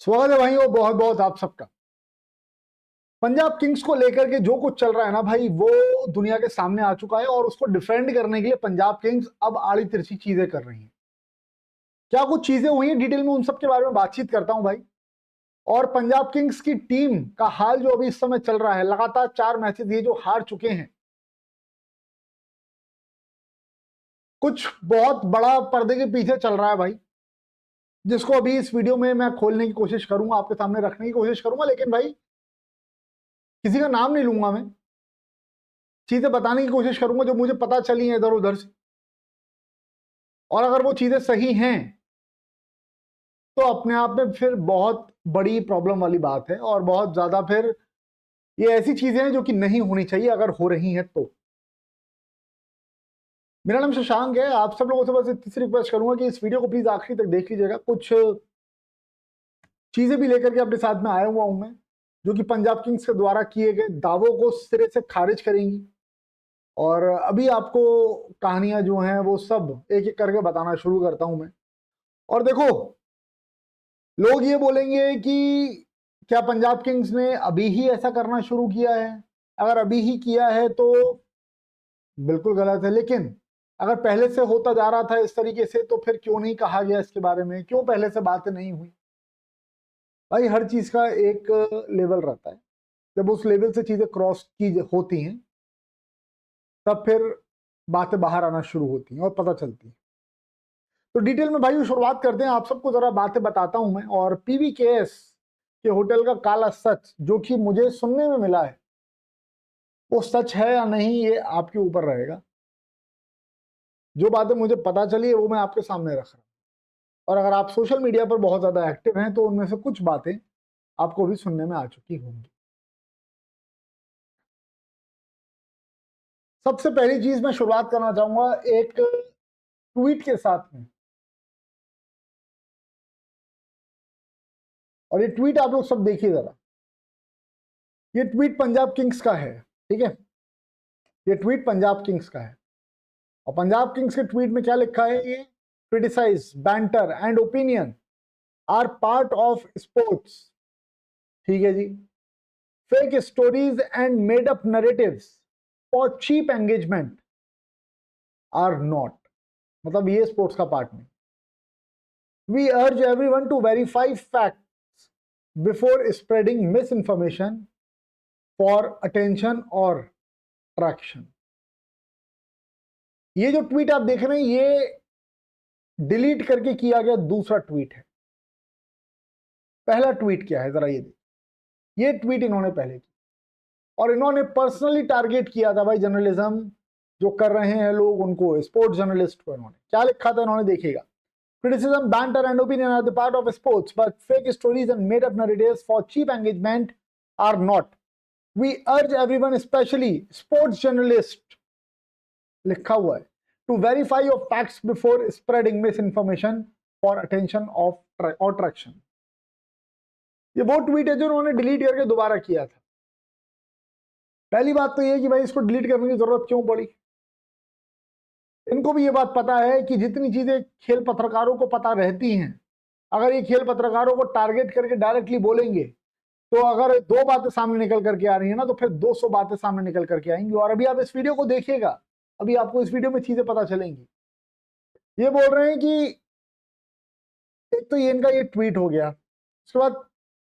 स्वागत है भाई, वो बहुत बहुत आप सबका। पंजाब किंग्स को लेकर के जो कुछ चल रहा है ना भाई, वो दुनिया के सामने आ चुका है और उसको डिफेंड करने के लिए पंजाब किंग्स अब आड़ी तिरछी चीजें कर रही हैं। क्या कुछ चीजें हुई हैं डिटेल में, उन सब के बारे में बातचीत करता हूं भाई। और पंजाब किंग्स की टीम का हाल जो अभी इस समय चल रहा है, लगातार 4 मैचेस ये जो हार चुके हैं, कुछ बहुत बड़ा पर्दे के पीछे चल रहा है भाई, जिसको अभी इस वीडियो में मैं खोलने की कोशिश करूंगा, आपके सामने रखने की कोशिश करूंगा। लेकिन भाई किसी का नाम नहीं लूंगा, मैं चीजें बताने की कोशिश करूंगा जो मुझे पता चली है इधर उधर से। और अगर वो चीजें सही हैं तो अपने आप में फिर बहुत बड़ी प्रॉब्लम वाली बात है, और बहुत ज्यादा फिर ये ऐसी चीजें हैं जो कि नहीं होनी चाहिए अगर हो रही हैं तो। मेरा नाम शशांक है। आप सब लोगों से बस इतनी सी रिक्वेस्ट करूंगा कि इस वीडियो को प्लीज आखिरी तक देख लीजिएगा। कुछ चीजें भी लेकर के अपने साथ में आया हुआ हूं मैं, जो कि पंजाब किंग्स के द्वारा किए गए दावों को सिरे से खारिज करेंगी। और अभी आपको कहानियां जो हैं वो सब एक एक करके बताना शुरू करता हूं मैं। और देखो, लोग ये बोलेंगे कि क्या पंजाब किंग्स ने अभी ही ऐसा करना शुरू किया है? अगर अभी ही किया है तो बिल्कुल गलत है। लेकिन अगर पहले से होता जा रहा था इस तरीके से, तो फिर क्यों नहीं कहा गया इसके बारे में, क्यों पहले से बातें नहीं हुई? भाई हर चीज का एक लेवल रहता है, जब उस लेवल से चीजें क्रॉस की होती हैं तब फिर बातें बाहर आना शुरू होती हैं और पता चलती है। तो डिटेल में भाई शुरुआत करते हैं, आप सबको जरा बातें बताता हूं मैं। और पीवीकेएस के होटल का काला सच जो कि मुझे सुनने में मिला है, वो सच है या नहीं ये आपके ऊपर रहेगा। जो बातें मुझे पता चली है वो मैं आपके सामने रख रहा हूं। और अगर आप सोशल मीडिया पर बहुत ज्यादा एक्टिव हैं तो उनमें से कुछ बातें आपको भी सुनने में आ चुकी होंगी। सबसे पहली चीज मैं शुरुआत करना चाहूंगा एक ट्वीट के साथ में। और ये ट्वीट आप लोग सब देखिए जरा। ये ट्वीट पंजाब किंग्स का है, ठीक है? ये ट्वीट पंजाब किंग्स का है। और पंजाब किंग्स के ट्वीट में क्या लिखा है? ये criticise, banter and opinion are part of sports. ठीक है जी। Fake stories and made up narratives for cheap engagement are not. मतलब ये स्पोर्ट्स का पार्ट नहीं। We urge everyone to verify facts before spreading misinformation for attention और traction. ये जो ट्वीट आप देख रहे हैं, ये डिलीट करके किया गया दूसरा ट्वीट है। पहला ट्वीट क्या है जरा ये देखिए। ये ट्वीट इन्होंने पहले की, और इन्होंने पर्सनली टारगेट किया था भाई जर्नलिज्म जो कर रहे हैं लोग उनको, स्पोर्ट्स जर्नलिस्ट को। इन्होंने क्या लिखा था, इन्होंने देखिएगा। Criticism, banter and opinion are the part of sports, but fake stories and made up narratives for cheap engagement are not. We urge everyone, especially sports journalists, लिखा हुआ है, to verify your facts before spreading misinformation for attention of or traction. ये वो tweet है जो उन्होंने delete करके दोबारा किया था। पहली बात तो ये कि भाई इसको डिलीट करने की जरूरत क्यों पड़ी? इनको भी ये बात पता है कि जितनी चीजें खेल पत्रकारों को पता रहती हैं, अगर ये खेल पत्रकारों को टारगेट करके डायरेक्टली बोलेंगे तो अगर 2 बातें सामने निकल करके आ रही है ना, तो फिर 200 बातें सामने निकल करके आएंगी। और अभी आप इस वीडियो को देखिएगा, अभी आपको इस वीडियो में चीजें पता चलेंगी। ये बोल रहे हैं कि एक तो ये इनका ये ट्वीट हो गया, उसके बाद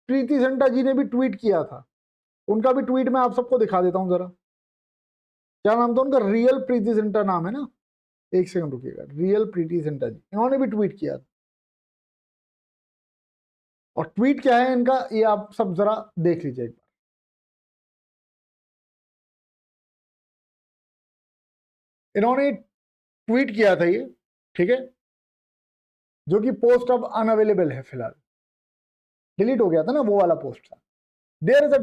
प्रीति जिंटा जी ने भी ट्वीट किया था। उनका भी ट्वीट मैं आप सबको दिखा देता हूं जरा। क्या नाम था उनका? रियल प्रीति जिंटा नाम है ना? एक सेकंड रुकिएगा। रियल प्रीति जिंटा जी, इन्होंने भी ट्वीट किया था। और ट्वीट क्या है इनका ये आप सब जरा देख लीजिए एक बार। इन्होंने ट्वीट किया था ये, ठीक है, जो कि पोस्ट अब अनअवेलेबल है फिलहाल। डिलीट हो गया था ना वो वाला पोस्ट था। There is a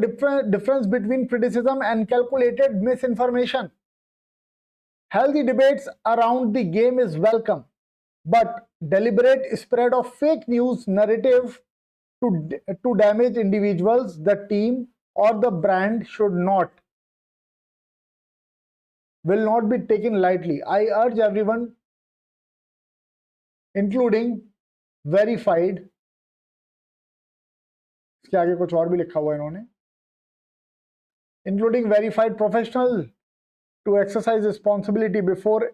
difference between criticism and calculated misinformation. Healthy debates around the game is welcome, but deliberate spread of fake news narrative to damage individuals, the team, or the brand will not be taken lightly. I urge everyone, including verified इसके आगे कुछ और भी लिखा हुआ है इन्होंने, including verified professional to exercise responsibility before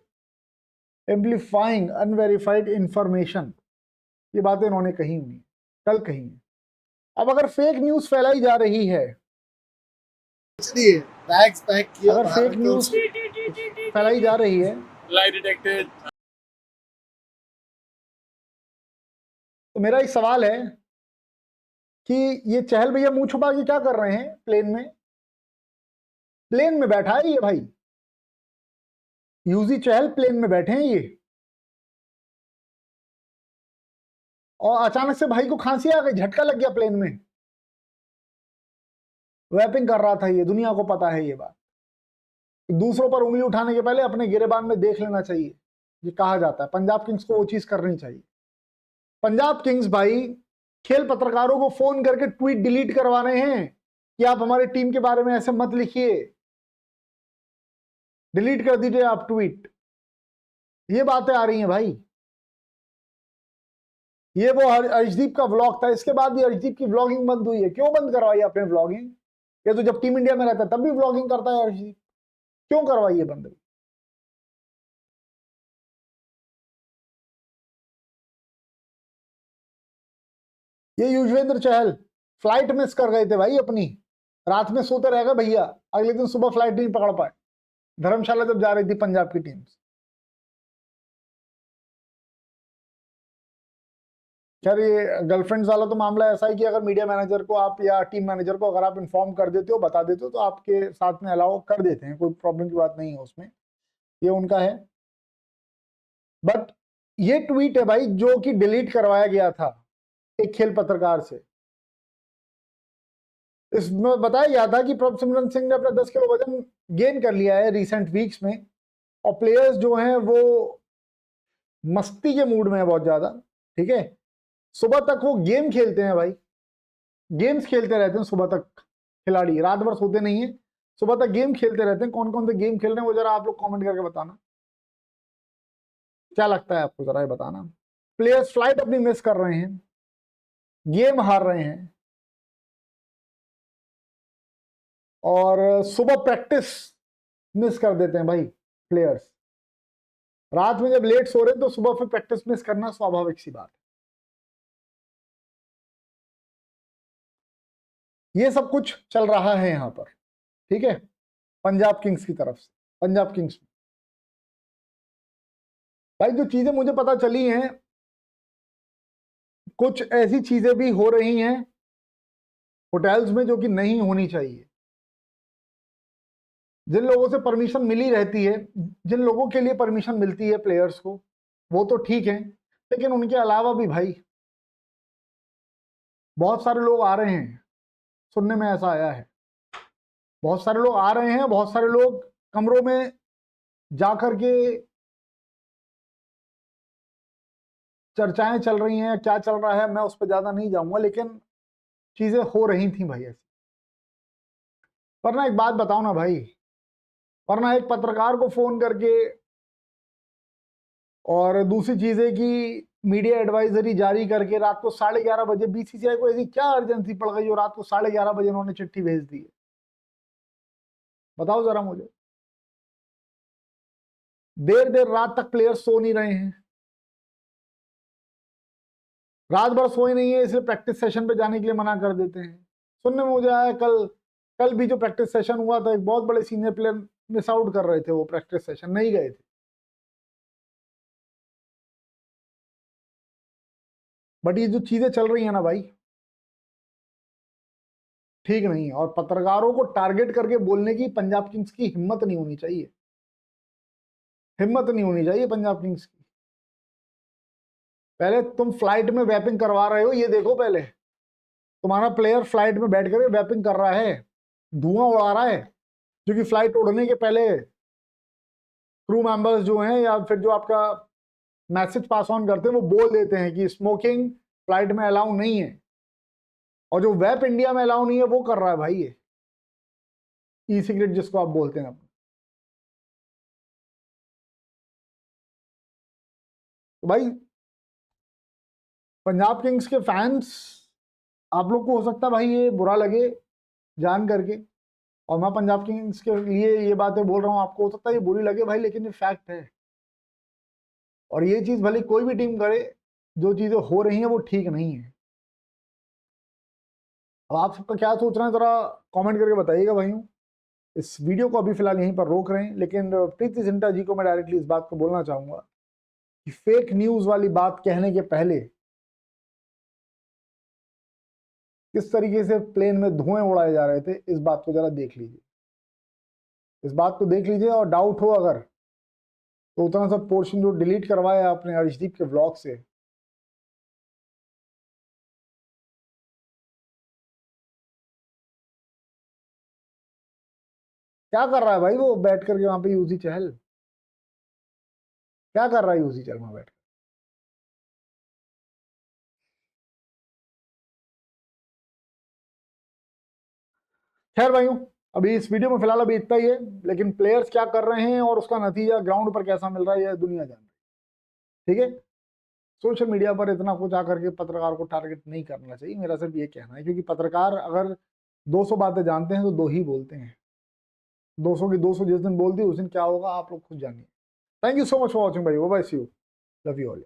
amplifying unverified information. ये बातें इन्होंने कही हुई, कल कही है। अब अगर फेक न्यूज फैलाई जा रही है, बैग्स पैक किया, अगर फेक न्यूज फैलाई जा रही है तो मेरा एक सवाल है कि ये चहल भैया मुंह छुपा के क्या कर रहे हैं प्लेन में? प्लेन में बैठा है ये भाई, यूजी चहल प्लेन में बैठे हैं ये, और अचानक से भाई को खांसी आ गई, झटका लग गया प्लेन में, वैपिंग कर रहा था ये, दुनिया को पता है ये बात। दूसरों पर उंगली उठाने के पहले अपने गिरेबान में देख लेना चाहिए, ये कहा जाता है। पंजाब किंग्स को वो चीज करनी चाहिए। पंजाब किंग्स भाई खेल पत्रकारों को फोन करके ट्वीट डिलीट करवा रहे हैं कि आप हमारी टीम के बारे में ऐसे मत लिखिए, डिलीट कर दीजिए आप ट्वीट। ये बातें आ रही हैं भाई। ये वो अर्शदीप का व्लॉग था, इसके बाद भी अर्शदीप की व्लॉगिंग बंद हुई है। क्यों बंद करवाई आपने व्लॉगिंग? ये तो जब टीम इंडिया में रहता है तब भी व्लॉगिंग करता है अर्शदीप, क्यों करवाई है बंद? ये युजवेंद्र चहल फ्लाइट मिस कर गए थे भाई अपनी, रात में सोते रह गए भैया, अगले दिन सुबह फ्लाइट नहीं पकड़ पाए, धर्मशाला जब जा रही थी पंजाब की टीम। खैर ये गर्लफ्रेंड्स वाला तो मामला ऐसा है कि अगर मीडिया मैनेजर को आप या टीम मैनेजर को अगर आप इन्फॉर्म कर देते हो, बता देते हो, तो आपके साथ में अलाउ कर देते हैं, कोई प्रॉब्लम की बात नहीं है उसमें, ये उनका है। बट ये ट्वीट है भाई जो कि डिलीट करवाया गया था एक खेल पत्रकार से। इसमें बताया गया था कि प्रभसिमरन सिंह ने अपना 10 किलो वजन गेन कर लिया है रिसेंट वीक्स में, और प्लेयर्स जो हैं वो मस्ती के मूड में है बहुत ज्यादा, ठीक है। सुबह तक वो गेम खेलते हैं भाई, गेम्स खेलते रहते हैं सुबह तक, खिलाड़ी रात भर सोते नहीं है, सुबह तक गेम खेलते रहते हैं। कौन कौन से गेम खेल रहे हैं वो जरा आप लोग कमेंट करके बताना, क्या लगता है आपको, जरा ये बताना। प्लेयर्स फ्लाइट अपनी मिस कर रहे हैं, गेम हार रहे हैं, और सुबह प्रैक्टिस मिस कर देते हैं भाई प्लेयर्स। रात में जब लेट सो रहे हैं तो सुबह फिर प्रैक्टिस मिस करना स्वाभाविक सी बात है। ये सब कुछ चल रहा है यहां पर, ठीक है, पंजाब किंग्स की तरफ से। पंजाब किंग्स भाई जो चीजें मुझे पता चली हैं, कुछ ऐसी चीजें भी हो रही हैं होटल्स में जो कि नहीं होनी चाहिए। जिन लोगों से परमिशन मिली रहती है, जिन लोगों के लिए परमिशन मिलती है प्लेयर्स को, वो तो ठीक है, लेकिन उनके अलावा भी भाई बहुत सारे लोग आ रहे हैं, सुनने में ऐसा आया है, बहुत सारे लोग आ रहे हैं, बहुत सारे लोग कमरों में जाकर के चर्चाएं चल रही हैं, क्या चल रहा है मैं उस पर ज्यादा नहीं जाऊंगा, लेकिन चीजें हो रही थी भाई ऐसी। वरना एक बात बताओ ना भाई, वरना एक पत्रकार को फोन करके, और दूसरी चीज है कि मीडिया एडवाइजरी जारी करके रात को 11:30 बजे बीसीसीआई को ऐसी क्या अर्जेंसी पड़ गई और रात को 11:30 बजे उन्होंने चिट्ठी भेज दी है, बताओ जरा मुझे। देर देर रात तक प्लेयर्स सो नहीं रहे हैं, रात भर सोए नहीं है, इसलिए प्रैक्टिस सेशन पे जाने के लिए मना कर देते हैं। सुनने में मुझे आया कल कल भी जो प्रैक्टिस सेशन हुआ था, एक बहुत बड़े सीनियर प्लेयर मिस आउट कर रहे थे, वो प्रैक्टिस सेशन नहीं गए थे। बट ये जो चीजें चल रही है ना भाई, ठीक नहीं है, और पत्रकारों को टारगेट करके बोलने की पंजाब किंग्स की हिम्मत नहीं होनी चाहिए, हिम्मत नहीं होनी चाहिए पंजाब किंग्स की। पहले तुम फ्लाइट में वैपिंग करवा रहे हो, ये देखो पहले तुम्हारा प्लेयर फ्लाइट में बैठ कर वैपिंग कर रहा है, धुआं उड़ा रहा है, क्योंकि फ्लाइट उड़ने के पहले क्रू मेंबर्स जो हैं या फिर जो आपका मैसेज पास ऑन करते हैं वो बोल देते हैं कि स्मोकिंग फ्लाइट में अलाउ नहीं है, और जो वेप इंडिया में अलाउ नहीं है वो कर रहा है भाई ये ई सिगरेट जिसको आप बोलते हैं। तो भाई पंजाब किंग्स के फैंस आप लोग को हो सकता है भाई ये बुरा लगे जान करके, और मैं पंजाब किंग्स के लिए ये बातें बोल रहा हूँ, आपको हो सकता है ये बुरी लगे भाई, लेकिन ये फैक्ट है। और ये चीज भले कोई भी टीम करे, जो चीजें हो रही हैं वो ठीक नहीं है। अब आप सबका क्या सोच रहे हैं जरा कमेंट करके बताइएगा भाइयों। इस वीडियो को अभी फिलहाल यहीं पर रोक रहे हैं, लेकिन प्रीति जिंटा जी को मैं डायरेक्टली इस बात को बोलना चाहूंगा कि फेक न्यूज वाली बात कहने के पहले किस तरीके से प्लेन में धुएं उड़ाए जा रहे थे, इस बात को जरा देख लीजिए। इस बात को देख लीजिए, और डाउट हो अगर तो उतना सा पोर्शन जो डिलीट करवाया आपने अर्शदीप के व्लॉग से, क्या कर रहा है भाई वो बैठ करके वहां पे यूजी चहल, क्या कर रहा है यूजी चहल वहां बैठ। खैर भाइयों, अभी इस वीडियो में फिलहाल अभी इतना ही है, लेकिन प्लेयर्स क्या कर रहे हैं और उसका नतीजा ग्राउंड पर कैसा मिल रहा है ये दुनिया जान रही है, ठीक है। सोशल मीडिया पर इतना कुछ आकर के पत्रकार को टारगेट नहीं करना चाहिए, मेरा सिर्फ ये कहना है, क्योंकि पत्रकार अगर 200 बातें जानते हैं तो दो ही बोलते हैं, 200 की 200 जिस दिन बोल दी उस दिन क्या होगा आप लोग खुद जानिए। Thank you so much for watching भाई, bye, see you, love you all.